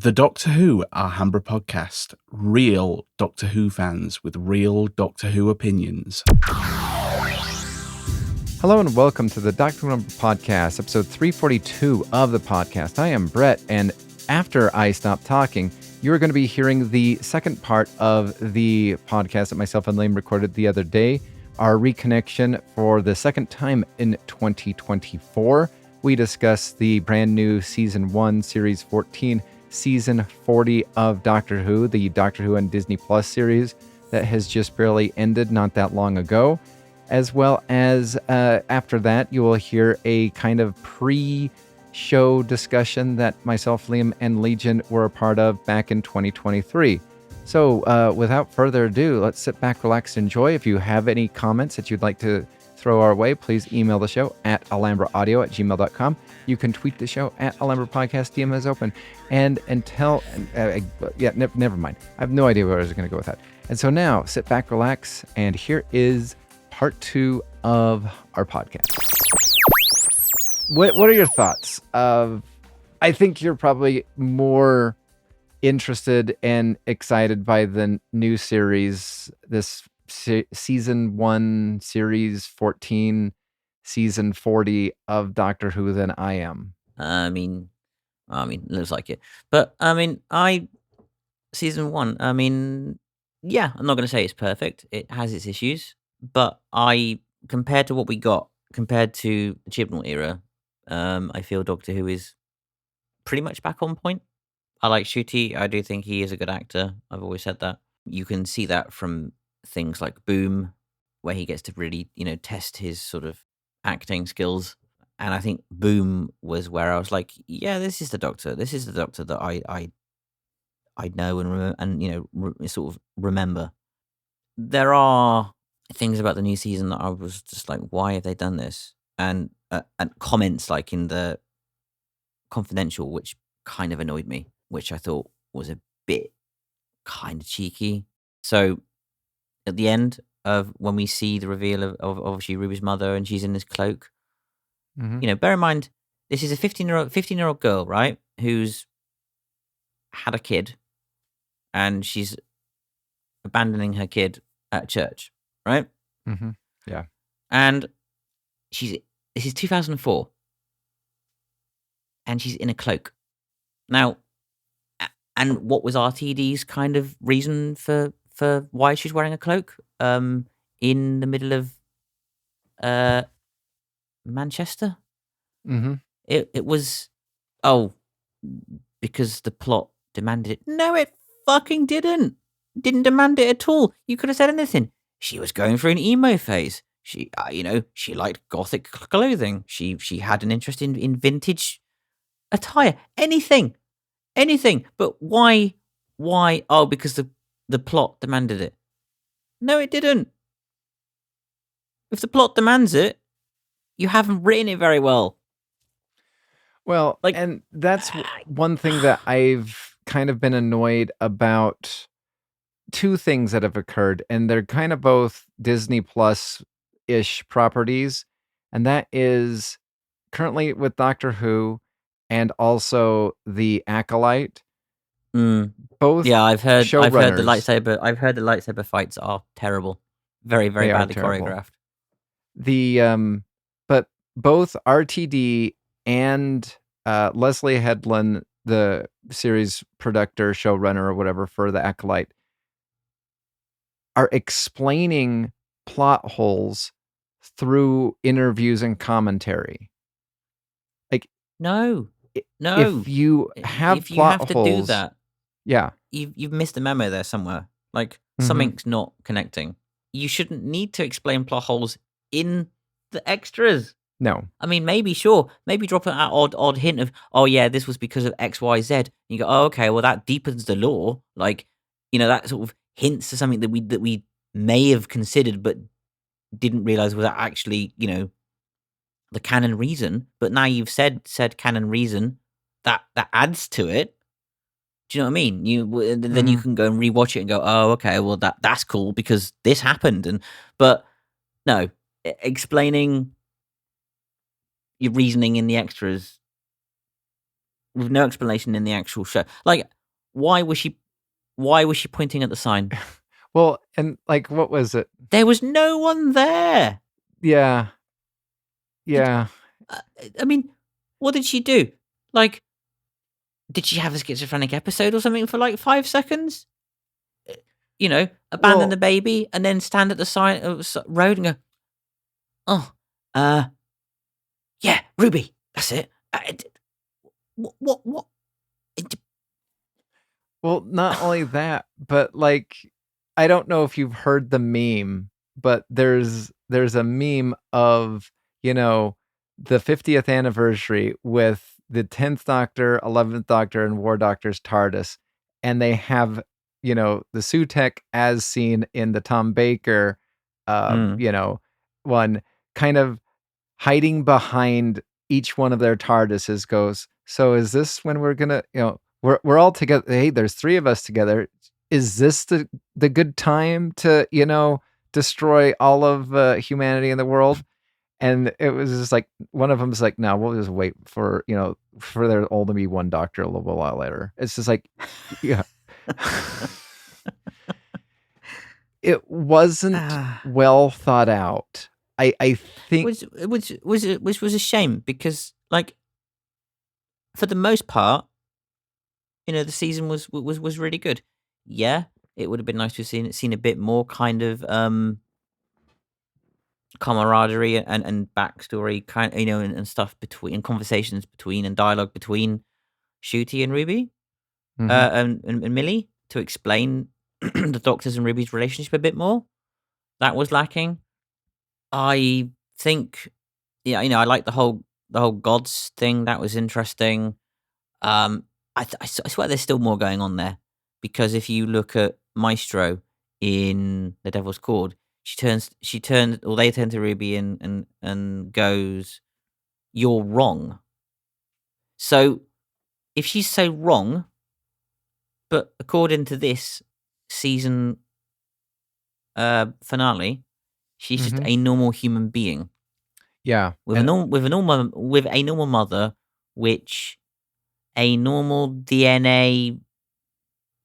The Doctor Who Alhambra Podcast. Real Doctor Who fans with real Doctor Who opinions. Hello and welcome to the Alhambra Podcast, episode 342 of the podcast. I am Brett, and after I stop talking, you are going to be hearing the second part of the podcast that myself and Liam recorded the other day, our reconnection for the second time in 2024. We discuss the brand new Season 1, Series 14, Season 40 of Doctor Who, the Doctor Who and Disney Plus series that has just barely ended not that long ago. As well as after that, you will hear a kind of pre-show discussion that myself, Liam, and Legion were a part of back in 2023. So without further ado, let's sit back, relax, enjoy. If you have any comments that you'd like to throw our way, please email the show at alhambraaudio@gmail.com. You can tweet the show at Alhambra Podcast. DM is open. And never mind. I have no idea where I was going to go with that. And so now, sit back, relax, and here is part 2 of our podcast. What are your thoughts? I think you're probably more interested and excited by the new series, this Season 1, Series 14, Season 40 of Doctor Who than I am. I mean, looks like it. But, Season 1, yeah, I'm not going to say it's perfect. It has its issues. But compared to what we got, compared to the Chibnall era, I feel Doctor Who is pretty much back on point. I like Ncuti. I do think he is a good actor. I've always said that. You can see that from things like Boom, where he gets to really, test his sort of acting skills. And I think Boom was where I was like, yeah, this is the Doctor. This is the Doctor that I know and sort of remember. There are things about the new season that I was just like, why have they done this? And comments like in the Confidential, which kind of annoyed me, which I thought was a bit kind of cheeky. So at the end of when we see the reveal of obviously Ruby's mother and she's in this cloak, bear in mind, this is a 15-year-old girl, right? Who's had a kid and she's abandoning her kid at church, right? Mm-hmm. Yeah. And this is 2004 and she's in a cloak. Now, and what was RTD's kind of reason for why she's wearing a cloak in the middle of Manchester? Mm-hmm. It was, because the plot demanded it. No, it fucking didn't. Didn't demand it at all. You could have said anything. She was going through an emo phase. She, she liked gothic clothing. She had an interest in vintage attire. Anything. But why? Oh, because the plot demanded it. No, it didn't. If the plot demands it, you haven't written it very well. Well, and that's one thing that I've kind of been annoyed about. Two things that have occurred, and they're kind of both Disney Plus-ish properties, and that is currently with Doctor Who and also the Acolyte. Both, yeah, I've heard the showrunners. I've heard the lightsaber fights are terrible, very, very badly choreographed. But both RTD and Leslie Headland, the series producer, showrunner, or whatever for the Acolyte, are explaining plot holes through interviews and commentary. Like, no. If you have plot holes, to do that, yeah, you've missed a memo there somewhere. Like something's not connecting. You shouldn't need to explain plot holes in the extras. No, I mean, maybe drop an odd hint of, oh yeah, this was because of X, Y, Z. And you go, oh okay, well that deepens the lore. Like, that sort of hints to something that we may have considered but didn't realize was actually, the canon reason. But now you've said canon reason, that adds to it. Do you know what I mean? Then you can go and rewatch it and go, oh okay, well that's cool because this happened. But no, explaining your reasoning in the extras with no explanation in the actual show. Like, why was she pointing at the sign? Well, and like, what was it? There was no one there. Yeah. Yeah. I mean, what did she do? Like, did she have a schizophrenic episode or something for like 5 seconds? Abandon the baby and then stand at the side of the road and go, oh, yeah, Ruby, that's it. What? Well, not only that, but like, I don't know if you've heard the meme, but there's a meme of, the 50th anniversary with the 10th Doctor, 11th Doctor, and War Doctor's TARDIS, and they have, the Sutekh as seen in the Tom Baker, one kind of hiding behind each one of their TARDISes goes, so is this when we're gonna, we're all together. Hey, there's 3 of us together. Is this the good time to, destroy all of humanity in the world? And it was just like, one of them's like, no, we'll just wait for, for there all to be one Doctor a little while later. It's just like, yeah. It wasn't well thought out. I think which was a shame because, like, for the most part, the season was really good. Yeah, it would have been nice to have seen a bit more kind of camaraderie and backstory, kind of, and stuff between, and conversations between, and dialogue between Ncuti and Ruby, and Millie, to explain the Doctor's and Ruby's relationship a bit more. That was lacking. I think, I like the whole gods thing. That was interesting. I swear there's still more going on there, because if you look at Maestro in The Devil's Chord, they turn to Ruby and goes, "You're wrong." So if she's so wrong, but according to this season finale, she's just a normal human being. Yeah, with a normal mother, which a normal DNA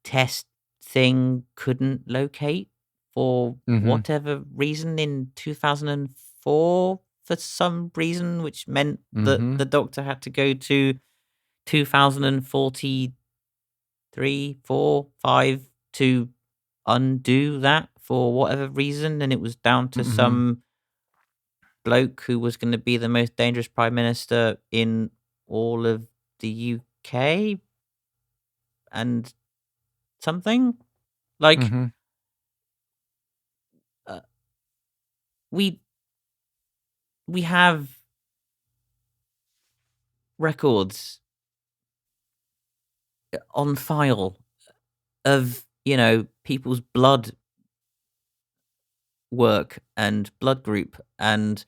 test thing couldn't locate for whatever reason in 2004, for some reason, which meant that the Doctor had to go to 2043, 4, 5 to undo that for whatever reason, and it was down to some bloke who was going to be the most dangerous prime minister in all of the UK and something like we have records on file of people's blood work and blood group and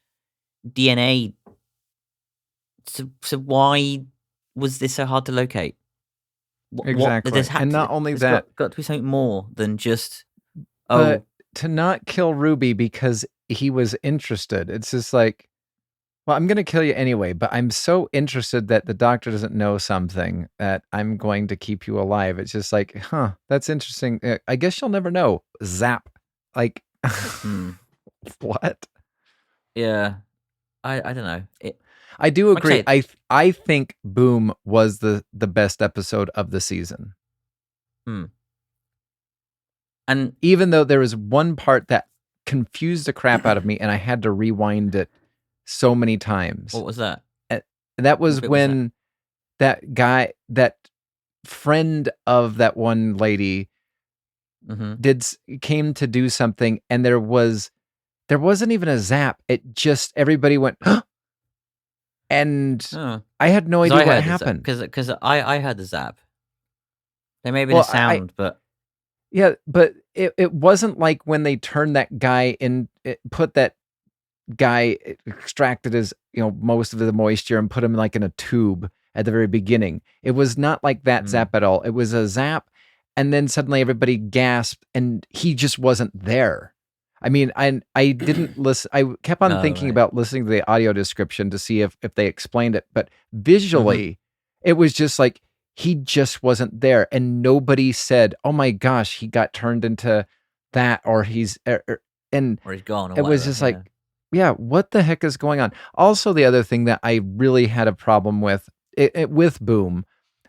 DNA. So why was this so hard to locate? Exactly. And not only that, got to be something more than just but to not kill Ruby because he was interested. It's just like, well, I'm going to kill you anyway, but I'm so interested that the Doctor doesn't know something that I'm going to keep you alive. It's just like, that's interesting. I guess you'll never know. Zap. Like, what? Yeah. I don't know. I do agree. I think Boom was the best episode of the season. And even though there was one part that confused the crap out of me and I had to rewind it so many times. What was that? That was when that guy, that friend of that one lady came to do something, and there wasn't even a zap. It just, everybody went, huh? And I had no idea what happened. Because I heard the zap. There may have been a sound, but... Yeah, but it wasn't like when they turned that guy in, put that guy, extracted his, most of the moisture and put him like in a tube at the very beginning. It was not like that zap at all. It was a zap, and then suddenly everybody gasped, and he just wasn't there. I mean, I didn't listen. I kept on thinking about listening to the audio description to see if they explained it, but visually, It was just like, he just wasn't there. And nobody said, oh my gosh, he got turned into that, or he's, and Or he's gone, or it was whatever. just like, yeah, what the heck is going on? Also, the other thing that I really had a problem with with Boom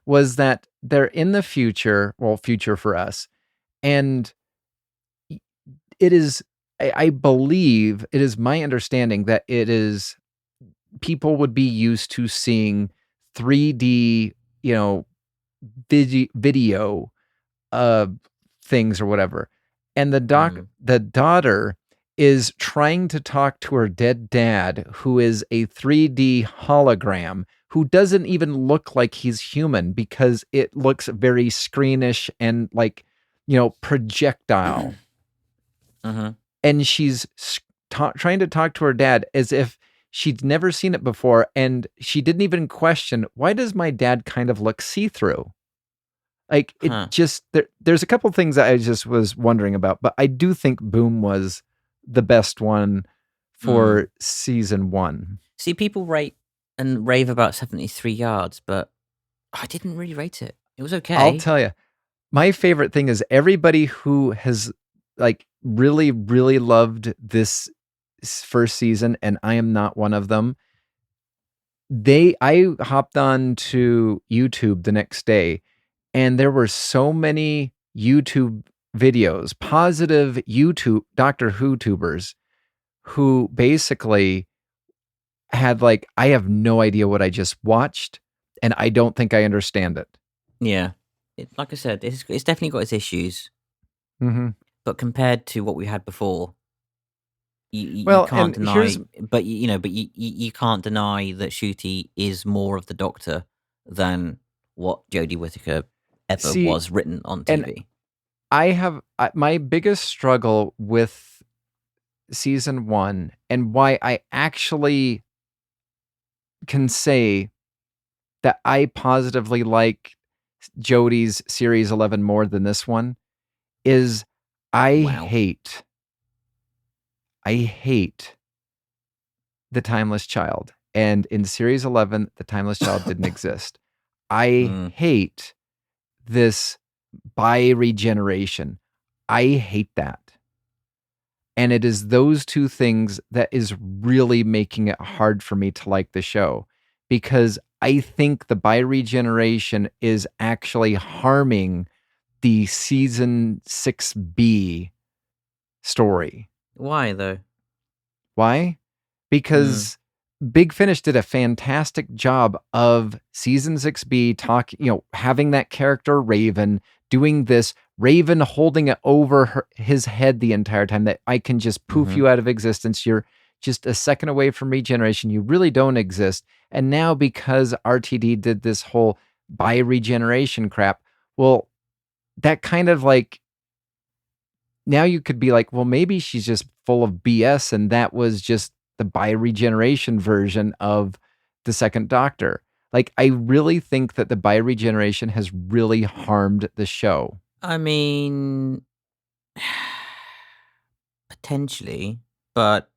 was that they're in the future, well, future for us. And it is, I believe, it is my understanding that it is, people would be used to seeing 3D, video things or whatever. And the daughter is trying to talk to her dead dad, who is a 3D hologram, who doesn't even look like he's human because it looks very screenish and like, projectile. And she's trying to talk to her dad as if she'd never seen it before. And she didn't even question, why does my dad kind of look see-through? Like, it just, there's a couple things that I just was wondering about, but I do think Boom was the best one for season 1. See, people rate and rave about 73 yards, but I didn't really rate it. It was okay. I'll tell you, my favorite thing is everybody who has like really, really loved this first season, and I am not one of them. I hopped on to YouTube the next day, and there were so many YouTube videos, positive YouTube Doctor Who tubers, who basically had like, I have no idea what I just watched, and I don't think I understand it. Yeah. Like I said, it's definitely got its issues. Mm-hmm. But compared to what we had before, you Well, can't and deny. But you can't deny that Ncuti is more of the Doctor than what Jodie Whittaker ever was written on TV. I have my biggest struggle with season 1, and why I actually can say that I positively like Jodie's series 11 more than this one, is I hate the Timeless Child. And in series 11, the Timeless Child didn't exist. I hate this bi-regeneration. I hate that. And it is those two things that is really making it hard for me to like the show, because I think the bi-regeneration is actually harming the season 6B story. Why though? Why? Because Big Finish did a fantastic job of season 6B having that character Raven, doing this, Raven holding it over his head the entire time, that I can just poof you out of existence. You're just a second away from regeneration. You really don't exist. And now because RTD did this whole bi-regeneration crap, well, that kind of like, now you could be like, well, maybe she's just full of BS, and that was just the bi-regeneration version of the second Doctor. Like, I really think that the bi-regeneration has really harmed the show. I mean, potentially, but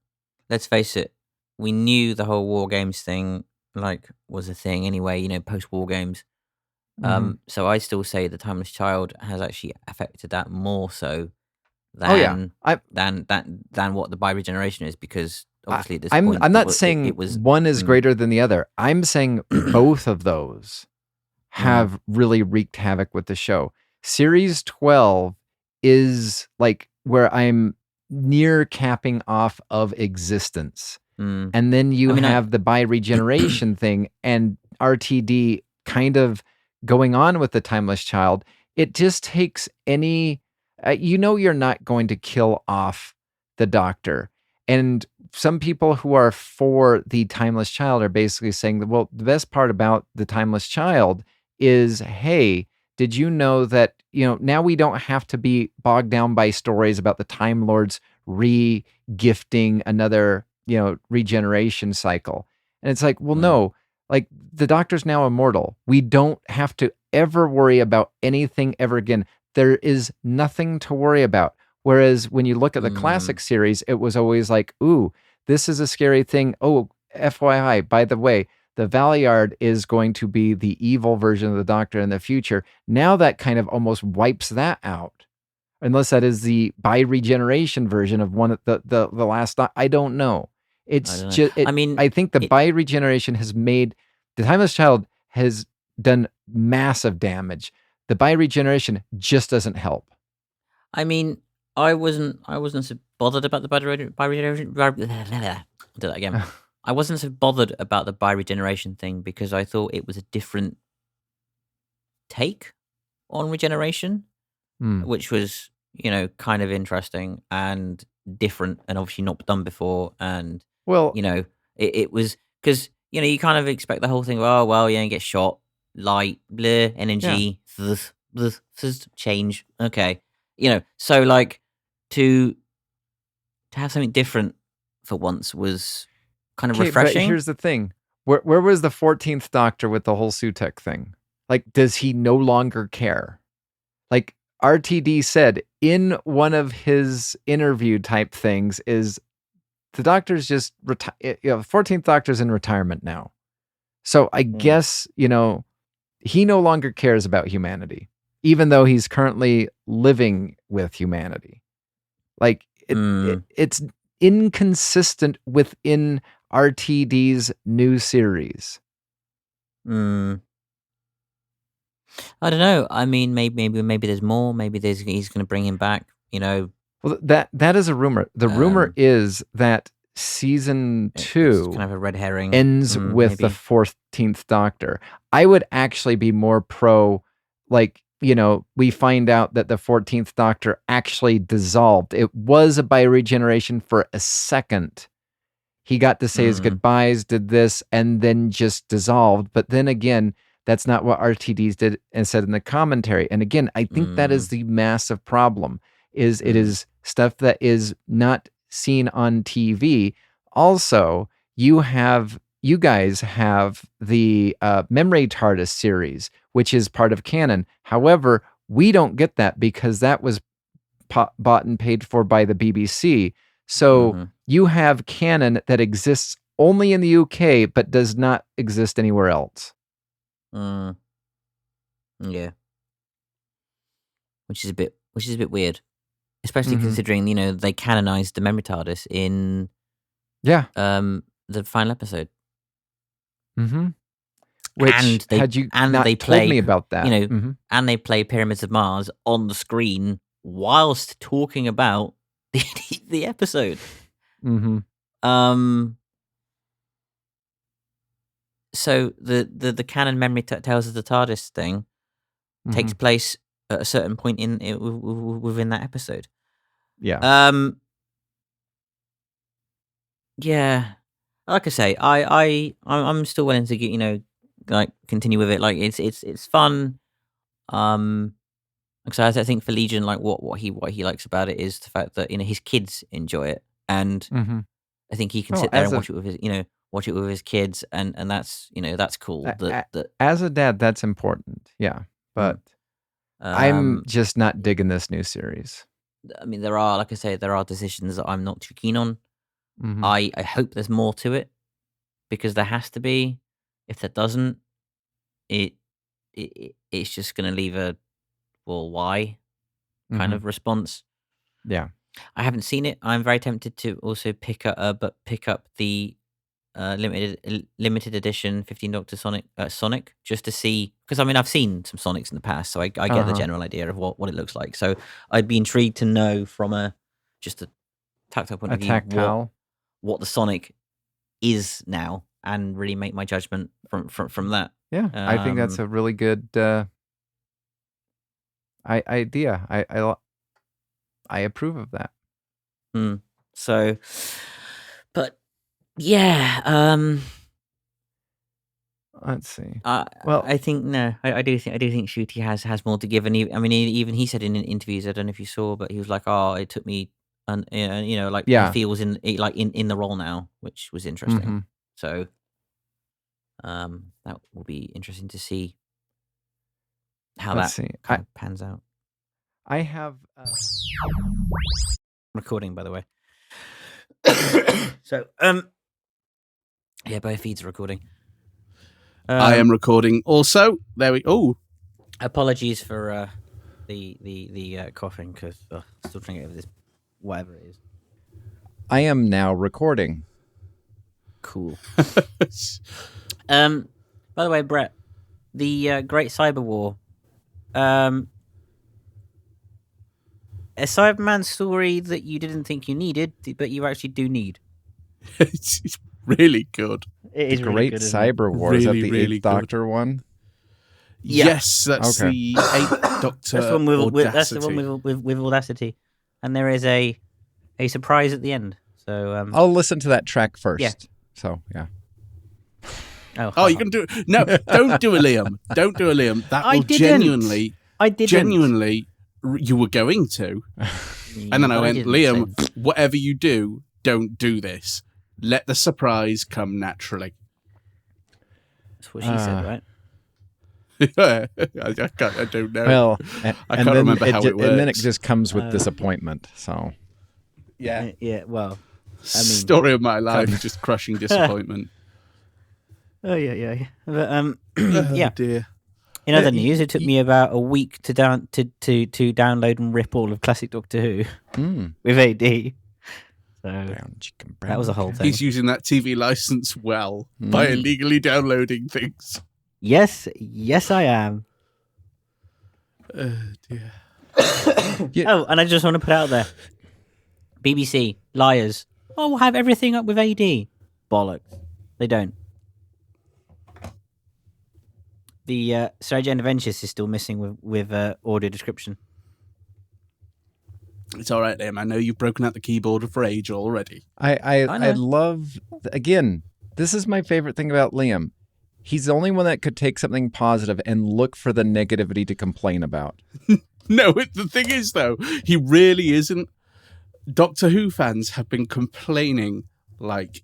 let's face it, we knew the whole War Games thing was a thing anyway, post War Games. So I still say the Timeless Child has actually affected that more so than than what the bi-regeneration is, because obviously at this point, I'm not saying one is greater than the other. I'm saying both of those have really wreaked havoc with the show. Series 12 is like where I'm near capping off of existence. And then you have the bi-regeneration thing, and RTD kind of going on with the Timeless Child. It just takes any, you're not going to kill off the Doctor. And some people who are for the Timeless Child are basically saying that, well, the best part about the Timeless Child is, hey, did you know that, now we don't have to be bogged down by stories about the Time Lords re-gifting another, regeneration cycle. And it's like, well, no, like the Doctor's now immortal. We don't have to ever worry about anything ever again. There is nothing to worry about. Whereas when you look at the classic series, it was always like, ooh, this is a scary thing. Oh, FYI, by the way, the Valeyard is going to be the evil version of the Doctor in the future. Now that kind of almost wipes that out. Unless that is the bi-regeneration version of one of the last. I don't know. It's just. I think the bi-regeneration has made the Timeless Child has done massive damage. The bi-regeneration just doesn't help. I mean, I wasn't so bothered about the bi-regeneration. I'll do that again. I wasn't so bothered about the bi-regeneration thing because I thought it was a different take on regeneration. Which was, kind of interesting and different and obviously not done before. And, it was because, you kind of expect the whole thing. Oh, well, you get shot, light, blur, energy, change. Okay. So like to have something different for once was kind of refreshing. But here's the thing. Where was the 14th Doctor with the whole Sutekh thing? Like, does he no longer care? Like, RTD said in one of his interview type things is the Doctor's just 14th Doctor's in retirement now. So I guess, he no longer cares about humanity, even though he's currently living with humanity. Like it's inconsistent within RTD's new series. I don't know. I mean, maybe there's more. Maybe he's going to bring him back. Well, that is a rumor. The rumor is that season 2 kind of a red herring ends with the 14th Doctor. I would actually be more pro, like, we find out that the 14th Doctor actually dissolved. It was a bi-regeneration for a second. He got to say his goodbyes, did this, and then just dissolved. But then again, that's not what RTDs did and said in the commentary. And again, I think that is the massive problem, is it is stuff that is not seen on TV. Also, you guys have the Memory TARDIS series, which is part of canon. However, we don't get that because that was bought and paid for by the BBC. So you have canon that exists only in the UK, but does not exist anywhere else. Yeah, which is a bit weird, especially considering they canonized the Memory TARDIS in the final episode. Which and they, had you and not they told play, me about that, and they play Pyramids of Mars on the screen whilst talking about the episode. So the canon Memory Tales of the TARDIS thing takes place at a certain point within that episode. Yeah. Yeah. Like I say, I'm still willing to get continue with it. Like it's fun. So I think for Legion, like what he likes about it is the fact that his kids enjoy it, and I think he can sit there and watch it with his his kids, and that's that's cool. As a dad, that's important. Yeah, but I'm just not digging this new series. I mean, there are, like I say, there are decisions that I'm not too keen on. I hope there's more to it, because there has to be. If there doesn't, it's just going to leave a why kind of response. Yeah, I haven't seen it. I'm very tempted to also pick up the limited edition 15 Doctor Sonic just to see, because I mean I've seen some Sonics in the past, so I get the general idea of what it looks like. So I'd be intrigued to know from a tactile point of view what the Sonic is now, and really make my judgment from that. Yeah, I think that's a really good idea. I approve of that. So, but yeah, let's see. Well, I think I do think Ncuti has more to give, and even he said in interviews, I don't know if you saw, but he was like, "Oh, it took me," and he feels in the role now, which was interesting. So, that will be interesting to see how kind of pans out. I have recording, by the way. So, yeah, both feeds are recording. I am recording also. There we. Oh, Apologies for the coughing because still trying to get over this, whatever it is. I am now recording. Cool. By the way, Brett, the Great Cyber War. A Cyberman story that you didn't think you needed, but you actually do need. it's really good. It is Great really good, Cyber War. Is that Really, the really Eighth Doctor one? Yeah. Yes, that's Okay. the Eighth Doctor. That's the one with Audacity. that's the one with Audacity, and there is a surprise at the end. So I'll listen to that track first. Yeah. So, yeah. Oh, you can do it. No, don't do a Liam. Don't do a Liam. That I will didn't. I didn't. genuinely, you were going to. And then I went, didn't, Liam, so- whatever you do, don't do this. Let the surprise come naturally. That's what she said, right? I don't know. Well, I can't remember how it And then it works. just comes with disappointment. So, Yeah. Yeah. Well, I mean, Story of my life, just crushing disappointment. oh yeah. But Oh, yeah. dear. In other news, it took me about a week to download and rip all of classic Doctor Who with AD. So brown chicken, brown that was a whole thing. He's using that TV license well by illegally downloading things. Yes, I am. Oh, dear. Oh, and I just want to put out there, BBC liars. Oh, we'll have everything up with AD. Bollocks. They don't. The Sarah Jane Adventures is still missing with audio description. It's all right, Liam. I know you've broken out the keyboard for age already. I know. love, again, this is my favorite thing about Liam. He's the only one that could take something positive and look for the negativity to complain about. No, the thing is, though, he really isn't. Doctor Who fans have been complaining like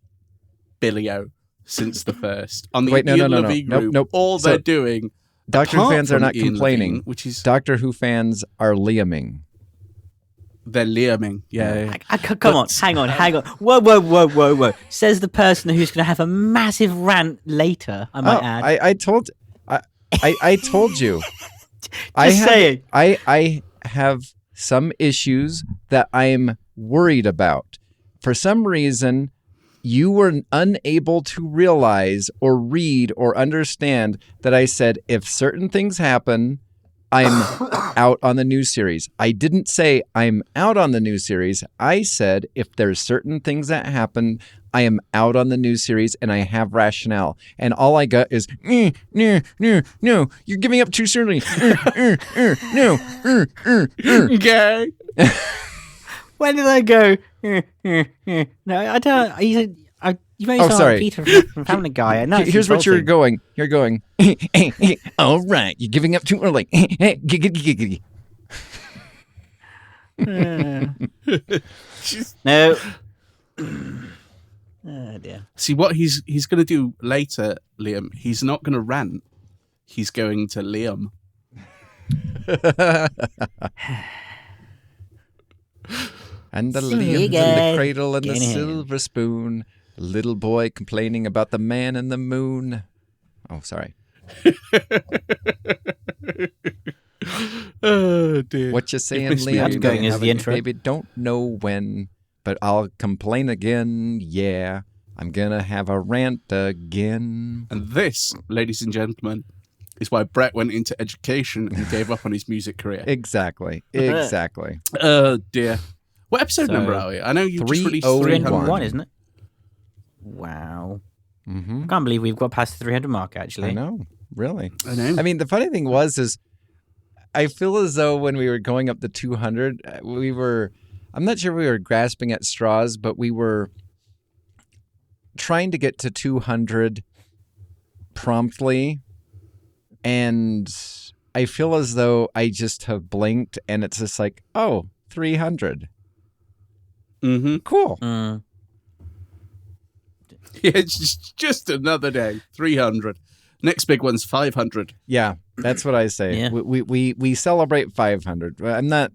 Billy-O since the first. On the Wait, no, Ian no, no, Levine no. group, Nope. all So, they're doing... Doctor Who apart fans are from not Ian complaining. Levine, which is... Doctor Who fans are Liaming. They're Liaming. Yeah. Come on, hang on. Whoa. Says the person who's going to have a massive rant later, I might add. I told you. saying. I have some issues that I'm worried about. For some reason, you were unable to realize or read or understand that I said if certain things happen, I'm out on the new series. I didn't say I'm out on the new series. I said if there's certain things that happen, I am out on the new series and I have rationale. And all I got is, no, you're giving up too soon. No. Okay. When did I go? No, I don't. You made Oh, sound sorry. like Peter from Family Guy. I know it's Here's what you're insulting. going. You're going, all right, you're giving up too early. Giggity. No. Oh dear. See, what he's going to do later, Liam, he's not going to rant. He's going to Liam. And the See Liam's in the again. cradle and the Get in. silver spoon. Little boy complaining about the man in the moon. Oh, sorry. Oh, dear. What you saying, missed me Liam? out going as Have the a intro. Baby, don't know when, but I'll complain again. Yeah, I'm gonna have a rant again. And this, ladies and gentlemen, is why Brett went into education and gave up on his music career. Exactly. Oh, dear. What episode So, number are we? I know you just released 301. 301, isn't it? Wow. Mm-hmm. I can't believe we've got past the 300 mark, actually. I know, really. I know. I mean, the funny thing is I feel as though when we were going up to 200, I'm not sure we were grasping at straws, but we were trying to get to 200 promptly. And I feel as though I just have blinked and it's just like, oh, 300. Mm-hmm. Cool. Mm. Yeah, it's just another day. 300. Next big one's 500. Yeah, that's what I say. Yeah. We celebrate 500. I'm not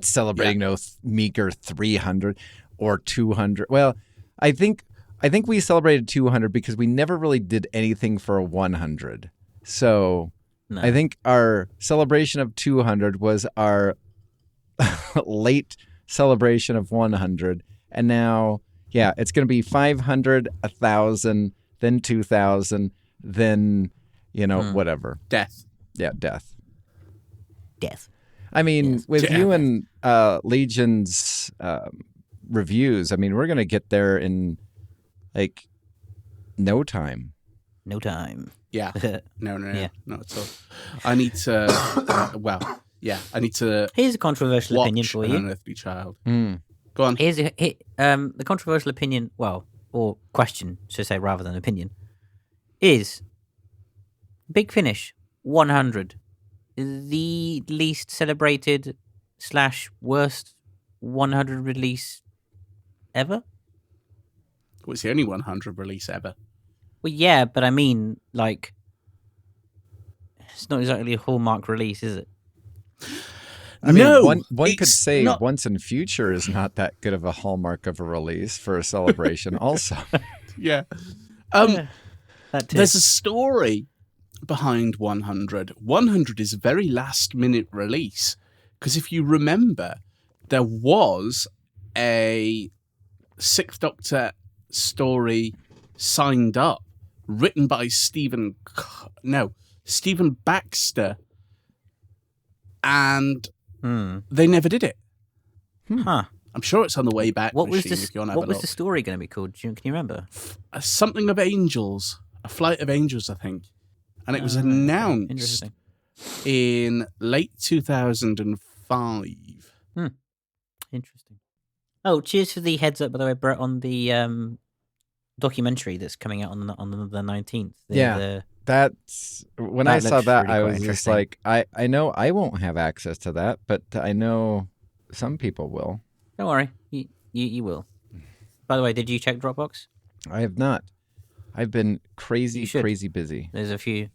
celebrating no meager 300 or 200. Well, I think I think we celebrated 200 because we never really did anything for 100. So No. I think our celebration of 200 was our late celebration of 100. And now, yeah, it's going to be 500, 1,000, then 2,000, then, whatever. Death. Yeah, death. I mean, Yes. with Yeah. you and Legion's reviews, I mean, we're going to get there in like no time. No time. Yeah. No, Yeah. not at all. I need to. I need to Here's a controversial opinion watch for An you. Unearthly Child. Mm. Go on. The controversial opinion, or question, should I say, rather than opinion, is Big Finish 100 the least celebrated / worst 100 release ever? Well, it's the only 100 release ever. Well, yeah, but I mean, like, it's not exactly a hallmark release, is it? I mean, No, one could it's say not. Once in Future is not that good of a hallmark of a release for a celebration also. Yeah. That too. There's a story behind 100. 100 is a very last minute release because if you remember, there was a Sixth Doctor story signed up, written by Stephen Baxter, and they never did it. Huh. I'm sure it's on the way back. What was machine, the if you want to have What a was look. the story going to be called? Can you remember? Something of Angels, a flight of angels, I think, and it was announced Interesting. in late 2005. Interesting. Oh, cheers for the heads up, by the way, Brett, on the documentary that's coming out on the 19th. That's when That I saw looks that, really I quite was just interesting. like, I know I won't have access to that, but I know some people will. Don't worry, you will. By the way, did you check Dropbox? I have not. I've been You crazy should. busy. There's a few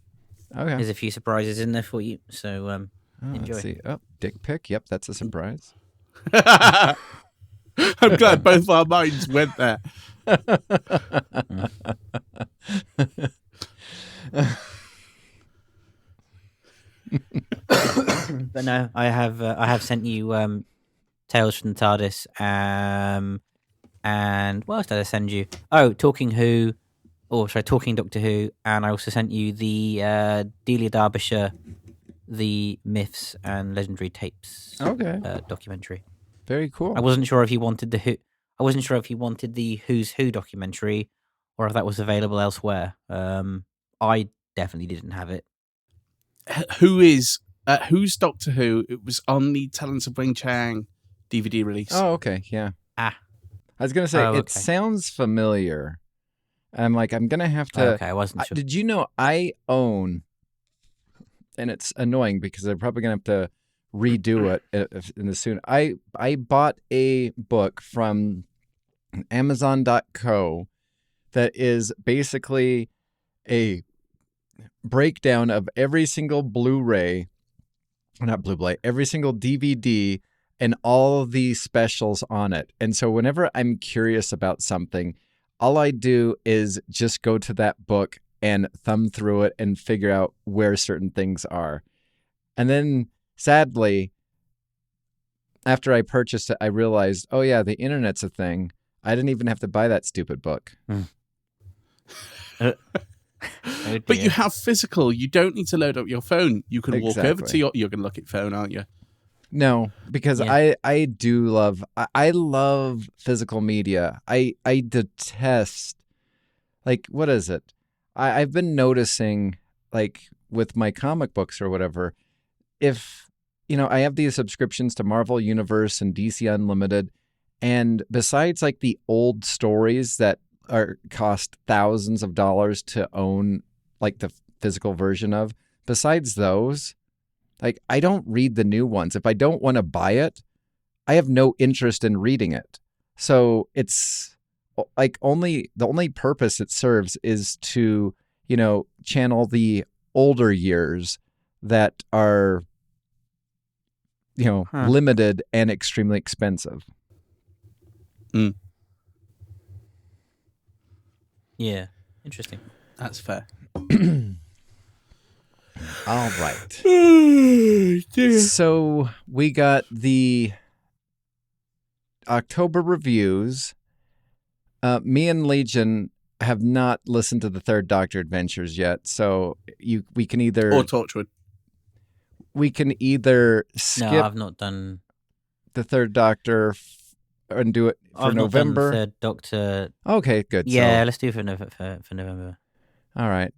Okay. surprises in there for you. So Oh, enjoy. let's see. Oh, dick pic. Yep, that's a surprise. I'm glad both our minds went there. But no, I have sent you Tales from the TARDIS. And what else did I send you? Oh, Talking Doctor Who, and I also sent you the Delia Derbyshire, the Myths and Legendary Tapes Okay. documentary. Very cool. I wasn't sure if you wanted the Who. I wasn't sure if you wanted the Who's Who documentary, or if that was available elsewhere. I definitely didn't have it. Who's Doctor Who? It was on the Talents of Wing Chang DVD release. Oh, okay. Yeah. Ah. I was going to say, Oh, it okay. sounds familiar. I'm like, I'm going to have to. Okay, I wasn't sure. Did you know I own, and it's annoying because I'm probably going to have to redo it in the soon. I bought a book from Amazon.co that is basically a breakdown of every single Blu-ray, not Blu-ray, every single DVD and all the specials on it. And so whenever I'm curious about something, all I do is just go to that book and thumb through it and figure out where certain things are. And then sadly, after I purchased it, I realized, oh yeah, the internet's a thing. I didn't even have to buy that stupid book. Oh, But you dear. have physical. You don't need to load up your phone. You can walk over Exactly. to you're going to look at phone, aren't you? No, because Yeah. I do love, I love physical media. I detest, like, what is it? I've been noticing, like, with my comic books or whatever, if, I have these subscriptions to Marvel Universe and DC Unlimited, and besides, like, the old stories that cost thousands of dollars to own, like, the physical version of, besides those, like, I don't read the new ones. If I don't want to buy it, I have no interest in reading it. So it's like the only purpose it serves is to, channel the older years that are, limited and extremely expensive. Yeah. Interesting. That's fair. All right. Dear. So we got the October reviews. Me and Legion have not listened to the Third Doctor Adventures yet, so we can either Or Torchwood. Skip No, I've not done the Third Doctor and do it for I've November. Not done Third Doctor. Okay, good. Yeah, So, let's do it for November. all right.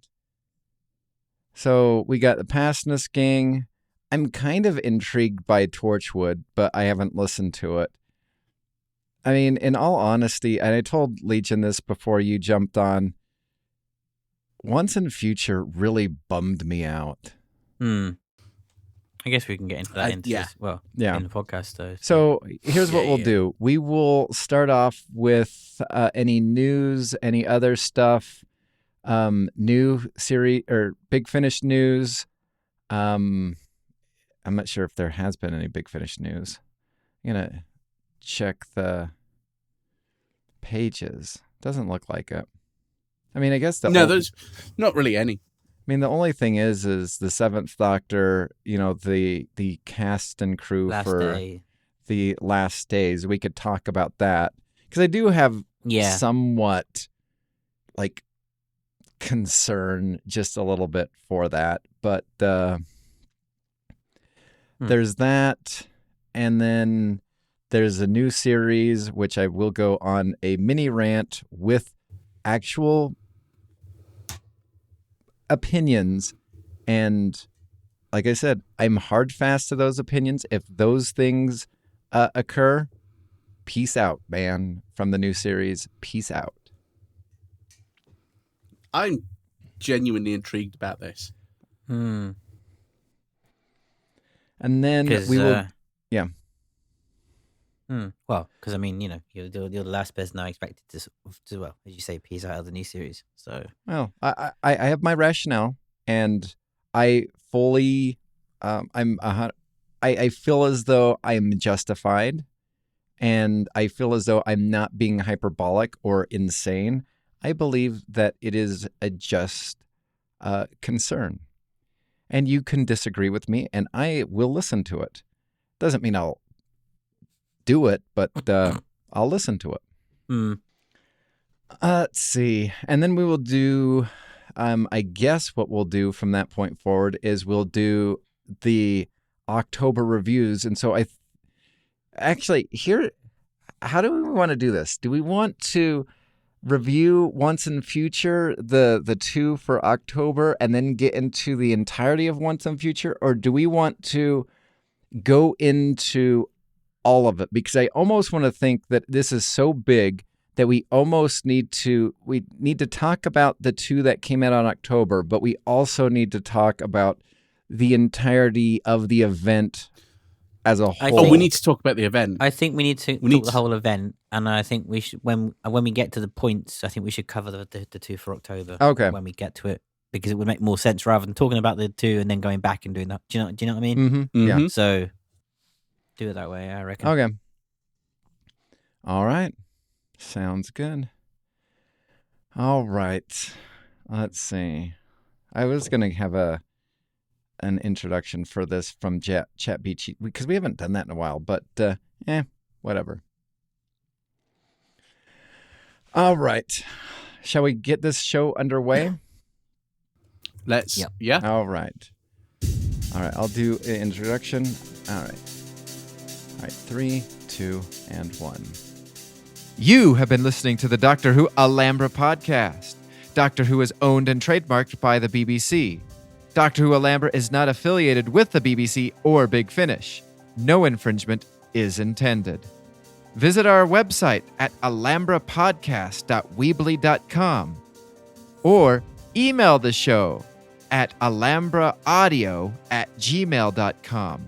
So we got the Pastness Gang. I'm kind of intrigued by Torchwood, but I haven't listened to it. I mean, in all honesty, and I told Legion this before you jumped on, Once and Future really bummed me out. I guess we can get into that Yeah. in the podcast though. So here's what we'll do. We will start off with any news, any other stuff, new series or Big Finish news. I'm not sure if there has been any Big Finish news. I'm going to check the pages. Doesn't look like it. I mean, I guess there's not really any. I mean, the only thing is the Seventh Doctor, the cast and crew the last days. We could talk about that because I do have somewhat like concern just a little bit for that. But there's that. And then there's a new series, which I will go on a mini rant with actual opinions. And like I said, I'm hard fast to those opinions. If those things occur, peace out, man, from the new series. Peace out. I'm genuinely intrigued about this. And then we will... yeah. Well, because I mean, you're the last person I expected to, well, as you say, piece out of the new series. So, well, I have my rationale, and I fully, I feel as though I'm justified, and I feel as though I'm not being hyperbolic or insane. I believe that it is a just concern, and you can disagree with me, and I will listen to it. Doesn't mean I'll do it, but I'll listen to it. Let's see. And then we will do, I guess what we'll do from that point forward is we'll do the October reviews. And so how do we want to do this? Do we want to review Once and Future, the two for October, and then get into the entirety of Once and Future? Or do we want to go into all of it? Because I almost want to think that this is so big that we need to talk about the two that came out on October, but we also need to talk about the entirety of the event as a whole. We need to talk about the event. I think we need to talk the whole event, and I think we should when we get to the points. I think we should cover the two for October. Okay. When we get to it, because it would make more sense rather than talking about the two and then going back and doing that. Do you know what I mean? Mm-hmm. Yeah. So do it that way, I reckon. Okay. All right. Sounds good. All right. Let's see. I was going to have an introduction for this from ChatBeach because we haven't done that in a while, but whatever. All right. Shall we get this show underway? Let's. Yep. Yeah. All right. I'll do an introduction. All right. 3, 2, and 1. You have been listening to the Doctor Who Alhambra Podcast. Doctor Who is owned and trademarked by the BBC. Doctor Who Alhambra is not affiliated with the BBC or Big Finish. No infringement is intended. Visit our website at alhambrapodcast.weebly.com or email the show at alhambraaudio@gmail.com.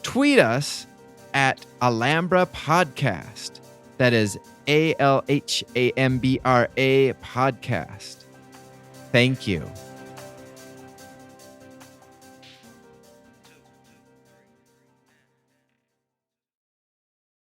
Tweet us at Alhambra Podcast. That is ALHAMBRA Podcast. Thank you.